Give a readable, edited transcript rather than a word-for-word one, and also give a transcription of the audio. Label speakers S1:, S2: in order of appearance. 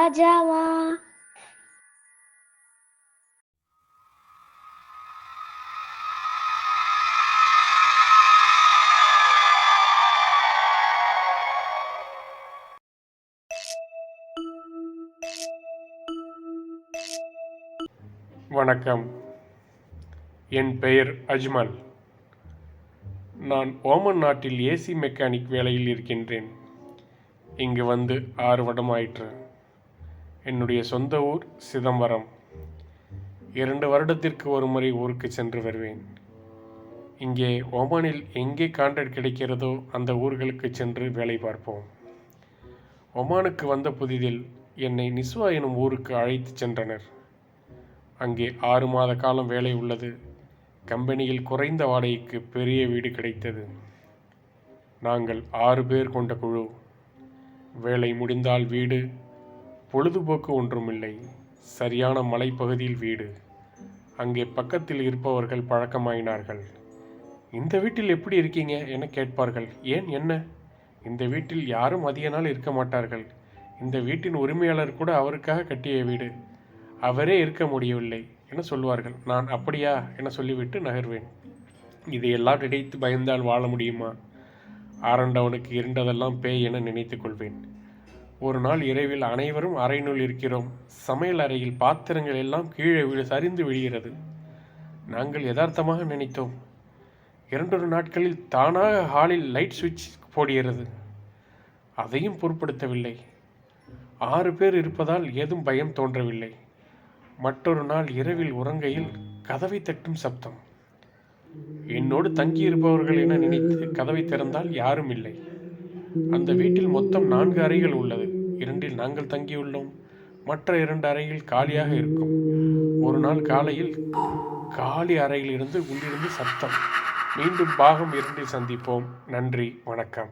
S1: ராஜாவா?
S2: வணக்கம். என் பெயர் அஜ்மல். நான் ஓமன் நாட்டில் ஏசி மெக்கானிக் வேலையில் இருக்கின்றேன். இங்கு வந்து 6 வருடம் ஆயிற்று. என்னுடைய சொந்த ஊர் சிதம்பரம். 2 வருடத்திற்கு ஒரு முறை ஊருக்கு சென்று வருவேன். இங்கே ஓமானில் எங்கே கான்ட்ராக்ட் கிடைக்கிறதோ அந்த ஊர்களுக்கு சென்று வேலை பார்ப்போம். ஒமானுக்கு வந்த புதிதில் என்னை நிஸ்வா எனும் ஊருக்கு அழைத்து சென்றனர். அங்கே 6 மாத காலம் வேலை உள்ளது. கம்பெனியில் குறைந்த வாடகைக்கு பெரிய வீடு கிடைத்தது. நாங்கள் 6 பேர் கொண்ட குழு. வேலை முடிந்தால் வீடு. பொழுதுபோக்கு ஒன்றுமில்லை. சரியான மலைப்பகுதியில் வீடு. அங்கே பக்கத்தில் இருப்பவர்கள் பழக்கமாயினார்கள். இந்த வீட்டில் எப்படி இருக்கீங்க என கேட்பார்கள். ஏன் என்ன? இந்த வீட்டில் யாரும் அதிக நாள் இருக்க மாட்டார்கள். இந்த வீட்டின் உரிமையாளர் கூட அவருக்காக கட்டிய வீடு. அவரே இருக்க முடியவில்லை என சொல்வார்கள். நான் அப்படியா என சொல்லிவிட்டு நகர்வேன். இதையெல்லாம் நினைத்து பயந்தால் வாழ முடியுமா? ஆரண்டவனுக்கு இருண்டதெல்லாம் பேய் என நினைத்து கொள்வேன். ஒரு நாள் இரவில் அனைவரும் அறையினுள் இருக்கிறோம். சமையல் அறையில் பாத்திரங்கள் எல்லாம் கீழே சரிந்து விழுகிறது. நாங்கள் யதார்த்தமாக நினைத்தோம். 2 நாட்களில் தானாக ஹாலில் லைட் சுவிட்ச் போடுகிறது. அதையும் பொருட்படுத்தவில்லை. 6 பேர் இருப்பதால் ஏதும் பயம் தோன்றவில்லை. மற்றொரு நாள் இரவில் உறங்கையில் கதவை தட்டும் சப்தம். என்னோடு தங்கியிருப்பவர்கள் என நினைத்து கதவை திறந்தால் யாரும் இல்லை. அந்த வீட்டில் மொத்தம் 4 அறைகள் உள்ளது. 2இல் நாங்கள் தங்கியுள்ளோம். மற்ற 2 அறைகள் காலியாக இருக்கும். ஒரு நாள் காலையில் காலி அறையில் இருந்து உள்ளிருந்து சப்தம். மீண்டும் பாகம் 2இல் சந்திப்போம். நன்றி, வணக்கம்.